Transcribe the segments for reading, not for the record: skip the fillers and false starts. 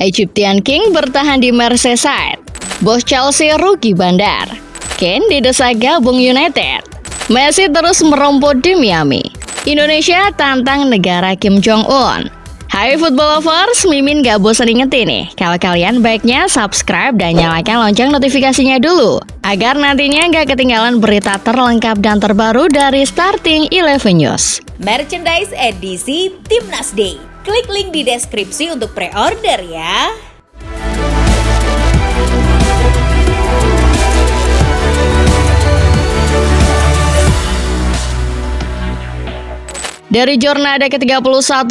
Egyptian King bertahan di Merseyside. Bos Chelsea rugi bandar. Kane didesak gabung United. Messi terus merumput di Miami. Indonesia tantang negara Kim Jong-un. Hai football lovers, Mimin gak bosan ingetin nih, kalau kalian baiknya subscribe dan nyalakan lonceng notifikasinya dulu, agar nantinya gak ketinggalan berita terlengkap dan terbaru dari Starting 11 News. Merchandise edisi Timnas Day. Klik link di deskripsi untuk pre-order ya. Dari jornada ke-31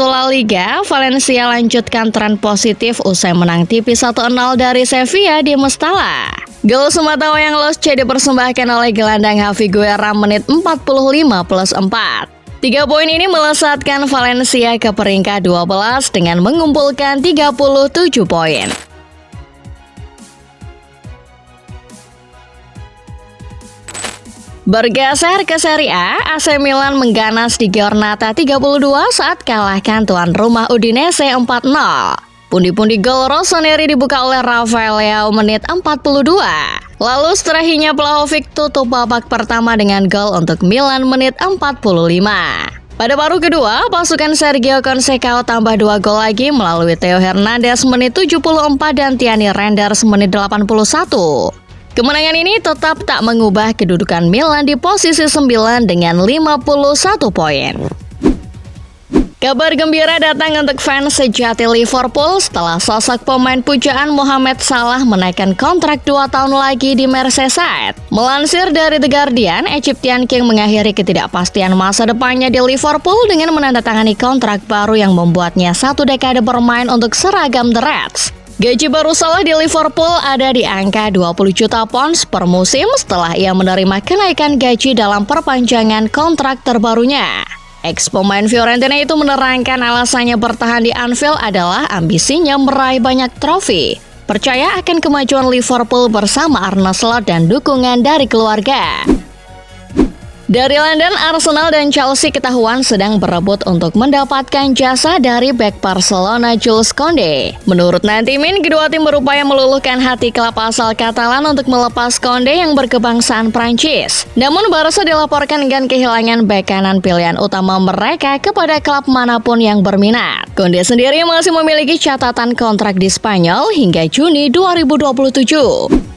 La Liga, Valencia lanjutkan tren positif usai menang tipis 1-0 dari Sevilla di Mestalla. Gol sematawayang Los C dipersembahkan oleh gelandang Higuaín menit 45+4. 3 poin ini melesatkan Valencia ke peringkat 12 dengan mengumpulkan 37 poin. Bergeser ke Serie A, AC Milan mengganas di Giornata 32 saat kalahkan tuan rumah Udinese 4-0. Pundi-pundi gol Rossoneri dibuka oleh Rafael Leao menit 42. Lalu setelahnya Vlahovic tutup babak pertama dengan gol untuk Milan menit 45. Pada paruh kedua, pasukan Sergio Conceição tambah 2 gol lagi melalui Theo Hernandez menit 74 dan Tiani Reinders menit 81. Kemenangan ini tetap tak mengubah kedudukan Milan di posisi 9 dengan 51 poin. Kabar gembira datang untuk fans sejati Liverpool setelah sosok pemain pujaan Mohamed Salah menaikkan kontrak 2 tahun lagi di Merseyside. Melansir dari The Guardian, Egyptian King mengakhiri ketidakpastian masa depannya di Liverpool dengan menandatangani kontrak baru yang membuatnya 1 dekade bermain untuk seragam The Reds. Gaji baru Salah di Liverpool ada di angka 20 juta pounds per musim setelah ia menerima kenaikan gaji dalam perpanjangan kontrak terbarunya. Ex-pemain Fiorentina itu menerangkan alasannya bertahan di Anfield adalah ambisinya meraih banyak trofi, percaya akan kemajuan Liverpool bersama Arne Slot dan dukungan dari keluarga. Dari London, Arsenal dan Chelsea ketahuan sedang berebut untuk mendapatkan jasa dari bek Barcelona Jules Koundé. Menurut Nantimin, kedua tim berupaya meluluhkan hati klub asal Katalan untuk melepas Koundé yang berkebangsaan Prancis. Namun Barca dilaporkan enggan kehilangan bek kanan pilihan utama mereka kepada klub manapun yang berminat. Koundé sendiri masih memiliki catatan kontrak di Spanyol hingga Juni 2027.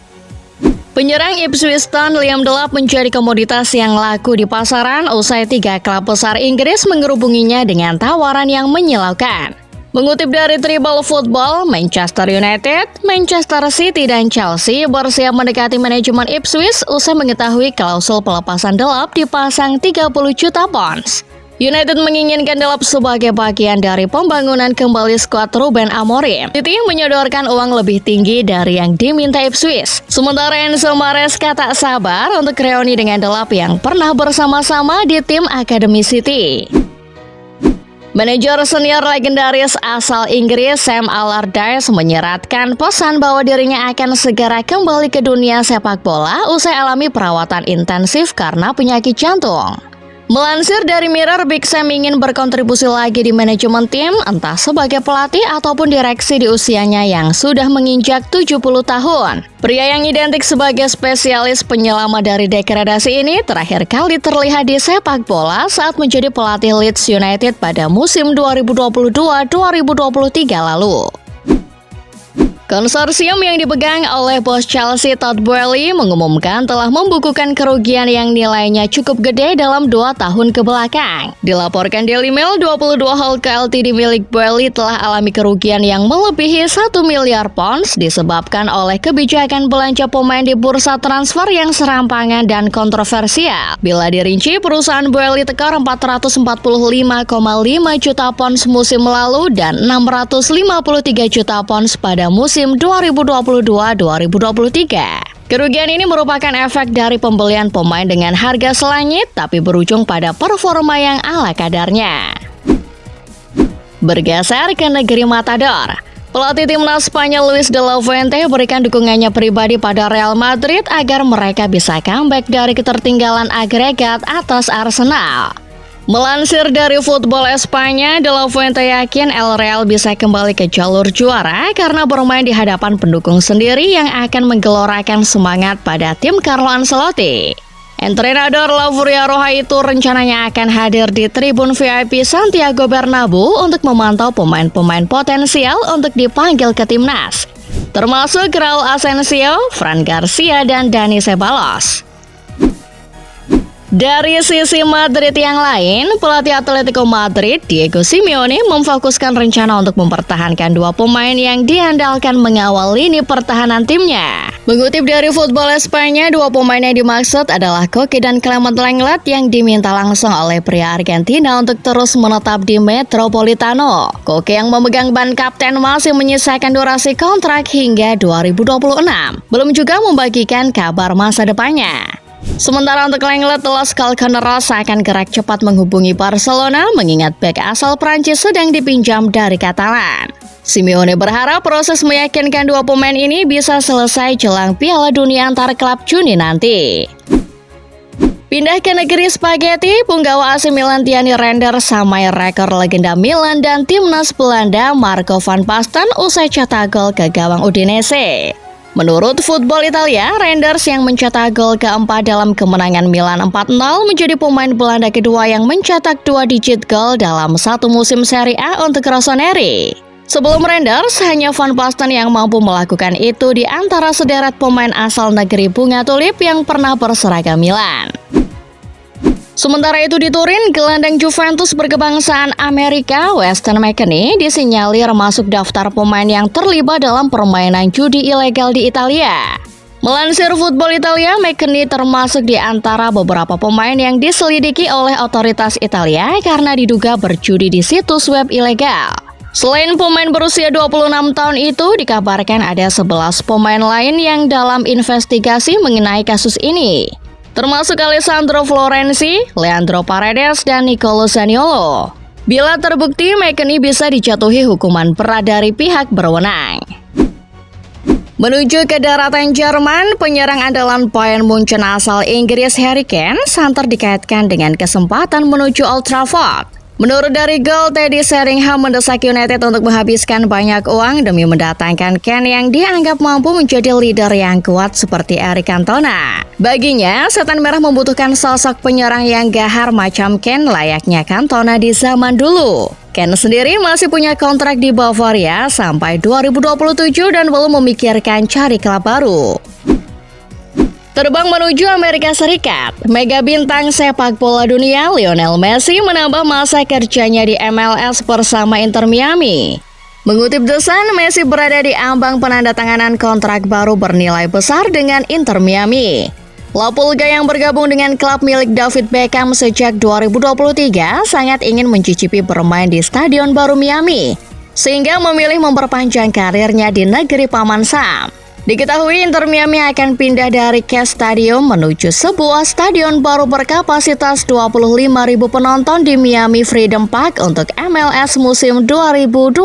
Penyerang Ipswich Town Liam Delap menjadi komoditas yang laku di pasaran usai 3 klub besar Inggris mengerubunginya dengan tawaran yang menyilaukan. Mengutip dari Tribal Football, Manchester United, Manchester City, dan Chelsea bersiap mendekati manajemen Ipswich usai mengetahui klausul pelepasan Delap dipasang 30 juta pounds. United menginginkan Delap sebagai bagian dari pembangunan kembali skuad Ruben Amorim. City menyodorkan uang lebih tinggi dari yang diminta Ipswich. Sementara Enzo Maresca tak sabar untuk reuni dengan Delap yang pernah bersama-sama di tim Akademi City. Manajer senior legendaris asal Inggris Sam Allardyce menyeratkan pesan bahwa dirinya akan segera kembali ke dunia sepak bola usai alami perawatan intensif karena penyakit jantung. Melansir dari Mirror, Big Sam ingin berkontribusi lagi di manajemen tim, entah sebagai pelatih ataupun direksi di usianya yang sudah menginjak 70 tahun. Pria yang identik sebagai spesialis penyelamat dari degradasi ini terakhir kali terlihat di sepak bola saat menjadi pelatih Leeds United pada musim 2022-2023 lalu. Konsorsium yang dipegang oleh bos Chelsea Todd Boehly mengumumkan telah membukukan kerugian yang nilainya cukup gede dalam 2 tahun kebelakang. Dilaporkan Daily Mail, 22 Hulk Ltd milik Boehly telah alami kerugian yang melebihi 1 miliar pounds disebabkan oleh kebijakan belanja pemain di bursa transfer yang serampangan dan kontroversial. Bila dirinci, perusahaan Boehly tekor 445,5 juta pounds musim lalu dan 653 juta pounds pada musim 2022-2023. Kerugian ini merupakan efek dari pembelian pemain dengan harga selangit tapi berujung pada performa yang ala kadarnya. Bergeser ke negeri Matador, pelatih timnas Spanyol Luis de la Fuente berikan dukungannya pribadi pada Real Madrid agar mereka bisa comeback dari ketertinggalan agregat atas Arsenal. Melansir dari Football Espanya, De La Fuente yakin El Real bisa kembali ke jalur juara karena bermain di hadapan pendukung sendiri yang akan menggelorakan semangat pada tim Carlo Ancelotti. Entrenador La Furia Roja itu rencananya akan hadir di tribun VIP Santiago Bernabeu untuk memantau pemain-pemain potensial untuk dipanggil ke timnas, termasuk Raul Asensio, Fran Garcia, dan Dani Ceballos. Dari sisi Madrid yang lain, pelatih Atletico Madrid, Diego Simeone, memfokuskan rencana untuk mempertahankan dua pemain yang diandalkan mengawal lini pertahanan timnya. Mengutip dari Football Espanya, dua pemain yang dimaksud adalah Koke dan Clement Lenglet yang diminta langsung oleh pria Argentina untuk terus menetap di Metropolitano. Koke yang memegang ban kapten masih menyisakan durasi kontrak hingga 2026. Belum juga membagikan kabar masa depannya. Sementara untuk Lenglet, Laskal Caneros akan gerak cepat menghubungi Barcelona mengingat bek asal Prancis sedang dipinjam dari Katalan. Simeone berharap proses meyakinkan dua pemain ini bisa selesai jelang Piala Dunia antar klub Juni nanti. Pindah ke negeri spaghetti, punggawa AC Milan Thierry Reinders samai rekor legenda Milan dan timnas Belanda Marco van Basten usai cetak gol ke gawang Udinese. Menurut Football Italia, Reinders yang mencetak gol keempat dalam kemenangan Milan 4-0 menjadi pemain Belanda kedua yang mencetak 2 digit gol dalam satu musim Serie A untuk Rossoneri. Sebelum Reinders, hanya Van Basten yang mampu melakukan itu di antara sederet pemain asal negeri bunga tulip yang pernah berseragam Milan. Sementara itu di Turin, gelandang Juventus berkebangsaan Amerika Weston McKennie disinyalir masuk daftar pemain yang terlibat dalam permainan judi ilegal di Italia. Melansir Football Italia, McKennie termasuk di antara beberapa pemain yang diselidiki oleh otoritas Italia karena diduga berjudi di situs web ilegal. Selain pemain berusia 26 tahun itu, dikabarkan ada 11 pemain lain yang dalam investigasi mengenai kasus ini, termasuk Alessandro Florenzi, Leandro Paredes, dan Nicolo Zaniolo. Bila terbukti, McKennie bisa dijatuhi hukuman berat dari pihak berwenang. Menuju ke daratan Jerman, penyerang andalan Bayern Munchen asal Inggris Harry Kane santer dikaitkan dengan kesempatan menuju Old Trafford. Menurut dari Goal, Teddy Sheringham mendesak United untuk menghabiskan banyak uang demi mendatangkan Kane yang dianggap mampu menjadi leader yang kuat seperti Eric Cantona. Baginya, Setan Merah membutuhkan sosok penyerang yang gahar macam Kane layaknya Cantona di zaman dulu. Kane sendiri masih punya kontrak di Bavaria sampai 2027 dan belum memikirkan cari klub baru. Terbang menuju Amerika Serikat, mega bintang sepak bola dunia Lionel Messi menambah masa kerjanya di MLS bersama Inter Miami. Mengutip The Sun, Messi berada di ambang penandatanganan kontrak baru bernilai besar dengan Inter Miami. La Pulga yang bergabung dengan klub milik David Beckham sejak 2023 sangat ingin mencicipi bermain di Stadion Baru Miami, sehingga memilih memperpanjang karirnya di negeri Paman Sam. Diketahui Inter Miami akan pindah dari Case Stadium menuju sebuah stadion baru berkapasitas 25.000 penonton di Miami Freedom Park untuk MLS musim 2026.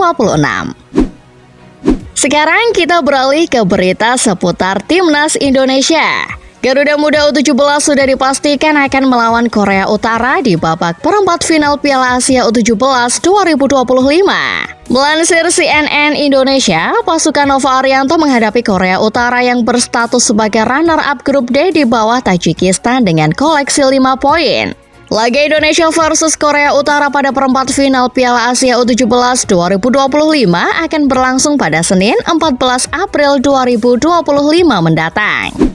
Sekarang kita beralih ke berita seputar Timnas Indonesia. Garuda Muda U17 sudah dipastikan akan melawan Korea Utara di babak perempat final Piala Asia U17 2025. Melansir CNN Indonesia, pasukan Nova Arianto menghadapi Korea Utara yang berstatus sebagai runner-up grup D di bawah Tajikistan dengan koleksi 5 poin. Laga Indonesia versus Korea Utara pada perempat final Piala Asia U17 2025 akan berlangsung pada Senin 14 April 2025 mendatang.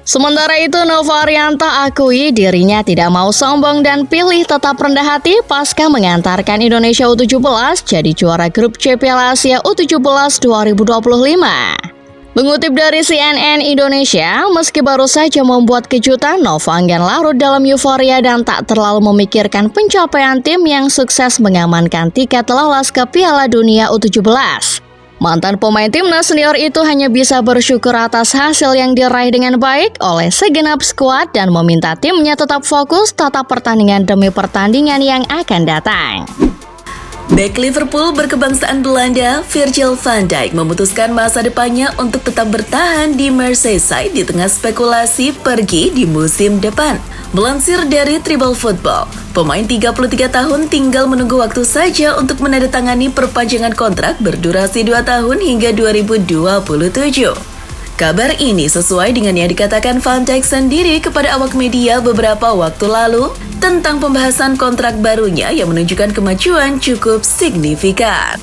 Sementara itu, Nova Arianto akui dirinya tidak mau sombong dan pilih tetap rendah hati pasca mengantarkan Indonesia U17 jadi juara grup C Piala Asia U17 2025. Mengutip dari CNN Indonesia, meski baru saja membuat kejutan, Nova enggan larut dalam euforia dan tak terlalu memikirkan pencapaian tim yang sukses mengamankan tiket lolos ke Piala Dunia U17. Mantan pemain timnas senior itu hanya bisa bersyukur atas hasil yang diraih dengan baik oleh segenap skuad dan meminta timnya tetap fokus tatap pertandingan demi pertandingan yang akan datang. Bek Liverpool berkebangsaan Belanda, Virgil van Dijk memutuskan masa depannya untuk tetap bertahan di Merseyside di tengah spekulasi pergi di musim depan. Melansir dari Tribal Football, pemain 33 tahun tinggal menunggu waktu saja untuk menandatangani perpanjangan kontrak berdurasi 2 tahun hingga 2027. Kabar ini sesuai dengan yang dikatakan Van Dijk sendiri kepada awak media beberapa waktu lalu tentang pembahasan kontrak barunya yang menunjukkan kemajuan cukup signifikan.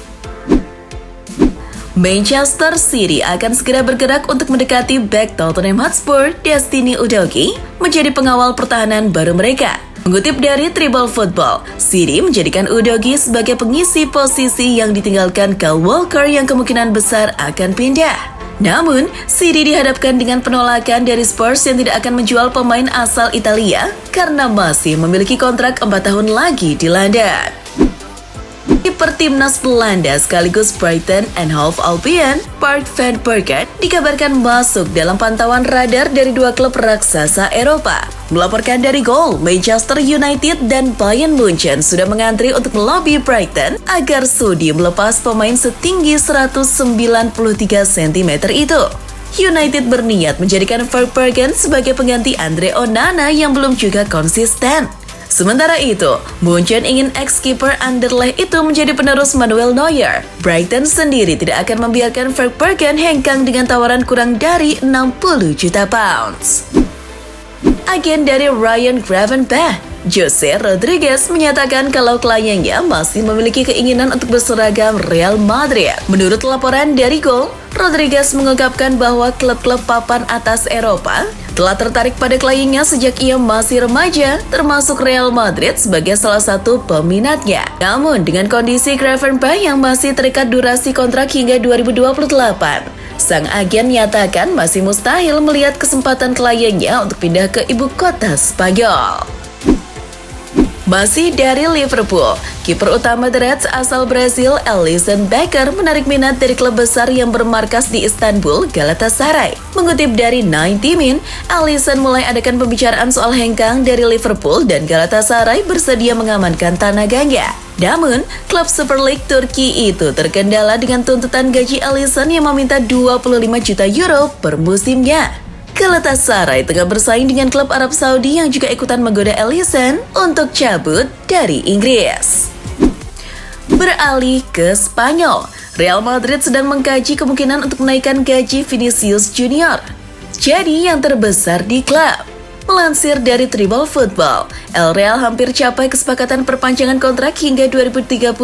Manchester City akan segera bergerak untuk mendekati bek Tottenham Hotspur, Destiny Udogie, menjadi pengawal pertahanan baru mereka. Mengutip dari Tribal Football, City menjadikan Udogie sebagai pengisi posisi yang ditinggalkan Kyle Walker yang kemungkinan besar akan pindah. Namun, City dihadapkan dengan penolakan dari Spurs yang tidak akan menjual pemain asal Italia karena masih memiliki kontrak 4 tahun lagi di London. Kiper timnas Belanda sekaligus Brighton and Hove Albion, Bart van Persie, dikabarkan masuk dalam pantauan radar dari 2 klub raksasa Eropa. Melaporkan dari Gol, Manchester United dan Bayern Munchen sudah mengantri untuk melobi Brighton agar sudi melepas pemain setinggi 193 cm itu. United berniat menjadikan Van Persie sebagai pengganti Andre Onana yang belum juga konsisten. Sementara itu, Munchen ingin ex-kiper Anderlecht itu menjadi penerus Manuel Neuer. Brighton sendiri tidak akan membiarkan Van Persie hengkang dengan tawaran kurang dari 60 juta pounds. Agen dari Ryan Gravenberch, Jose Rodriguez menyatakan kalau kliennya masih memiliki keinginan untuk berseragam Real Madrid. Menurut laporan dari Gol, Rodriguez mengungkapkan bahwa klub-klub papan atas Eropa telah tertarik pada kliennya sejak ia masih remaja, termasuk Real Madrid sebagai salah satu peminatnya. Namun, dengan kondisi Gravenberch yang masih terikat durasi kontrak hingga 2028, sang agen nyatakan masih mustahil melihat kesempatan kliennya untuk pindah ke ibu kota Spanyol. Masih dari Liverpool, kiper utama The Reds asal Brasil, Alisson Becker menarik minat dari klub besar yang bermarkas di Istanbul, Galatasaray. Mengutip dari 90 Min, Alisson mulai adakan pembicaraan soal hengkang dari Liverpool dan Galatasaray bersedia mengamankan tenaganya. Namun, klub Super League Turki itu terkendala dengan tuntutan gaji Alisson yang meminta 25 juta euro per musimnya. Galatasaray tengah bersaing dengan klub Arab Saudi yang juga ikutan menggoda Alisson untuk cabut dari Inggris. Beralih ke Spanyol, Real Madrid sedang mengkaji kemungkinan untuk menaikkan gaji Vinicius Junior, jadi yang terbesar di klub. Melansir dari Tribal Football, El Real hampir capai kesepakatan perpanjangan kontrak hingga 2030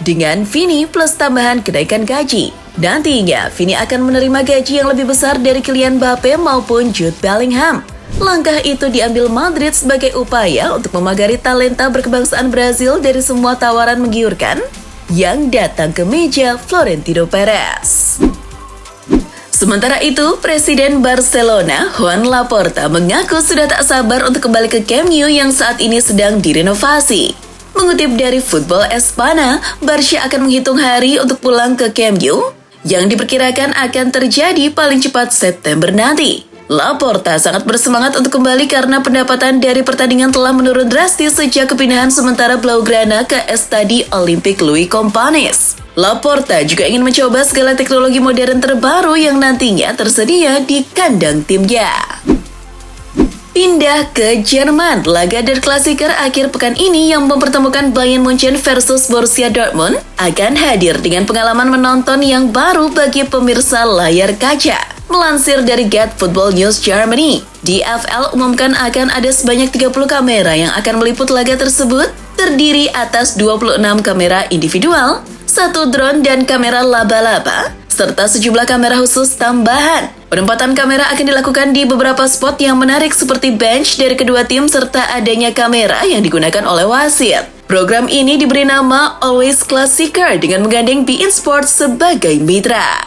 dengan Vini plus tambahan kenaikan gaji. Nantinya, Vini akan menerima gaji yang lebih besar dari Kylian Mbappe maupun Jude Bellingham. Langkah itu diambil Madrid sebagai upaya untuk memagari talenta berkebangsaan Brazil dari semua tawaran menggiurkan yang datang ke meja Florentino Perez. Sementara itu, Presiden Barcelona, Joan Laporta, mengaku sudah tak sabar untuk kembali ke Camp Nou yang saat ini sedang direnovasi. Mengutip dari Football Espana, Barca akan menghitung hari untuk pulang ke Camp Nou yang diperkirakan akan terjadi paling cepat September nanti. Laporta sangat bersemangat untuk kembali karena pendapatan dari pertandingan telah menurun drastis sejak kepindahan sementara Blaugrana ke Estadi Olympique Louis Companys. Laporta juga ingin mencoba segala teknologi modern terbaru yang nantinya tersedia di kandang timnya. Pindah ke Jerman, laga Der Klassiker akhir pekan ini yang mempertemukan Bayern Munchen versus Borussia Dortmund akan hadir dengan pengalaman menonton yang baru bagi pemirsa layar kaca. Melansir dari Get Football News Germany, DFL umumkan akan ada sebanyak 30 kamera yang akan meliput laga tersebut, terdiri atas 26 kamera individual, 1 drone dan kamera laba-laba, serta sejumlah kamera khusus tambahan. Penempatan kamera akan dilakukan di beberapa spot yang menarik seperti bench dari kedua tim serta adanya kamera yang digunakan oleh wasit. Program ini diberi nama Always Klassiker dengan menggandeng beIN Sports sebagai mitra.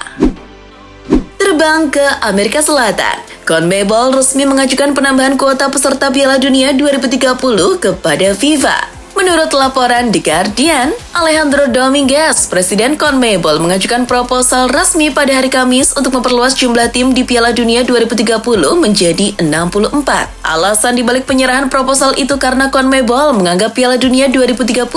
Terbang ke Amerika Selatan, CONMEBOL resmi mengajukan penambahan kuota peserta Piala Dunia 2030 kepada FIFA. Menurut laporan The Guardian, Alejandro Dominguez, Presiden CONMEBOL mengajukan proposal resmi pada hari Kamis untuk memperluas jumlah tim di Piala Dunia 2030 menjadi 64. Alasan dibalik penyerahan proposal itu karena CONMEBOL menganggap Piala Dunia 2030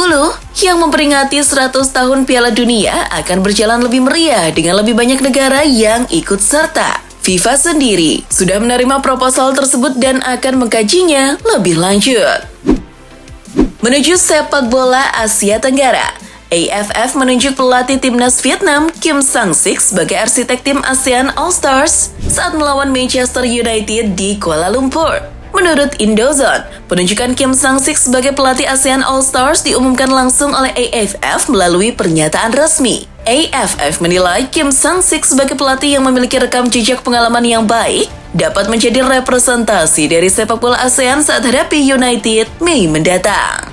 yang memperingati 100 tahun Piala Dunia akan berjalan lebih meriah dengan lebih banyak negara yang ikut serta. FIFA sendiri sudah menerima proposal tersebut dan akan mengkajinya lebih lanjut. Menuju sepak bola Asia Tenggara, AFF menunjuk pelatih timnas Vietnam Kim Sang-sik sebagai arsitek tim ASEAN All-Stars saat melawan Manchester United di Kuala Lumpur. Menurut Indozone, penunjukan Kim Sang-sik sebagai pelatih ASEAN All-Stars diumumkan langsung oleh AFF melalui pernyataan resmi. AFF menilai Kim Sang-sik sebagai pelatih yang memiliki rekam jejak pengalaman yang baik dapat menjadi representasi dari sepak bola ASEAN saat hadapi United Mei mendatang.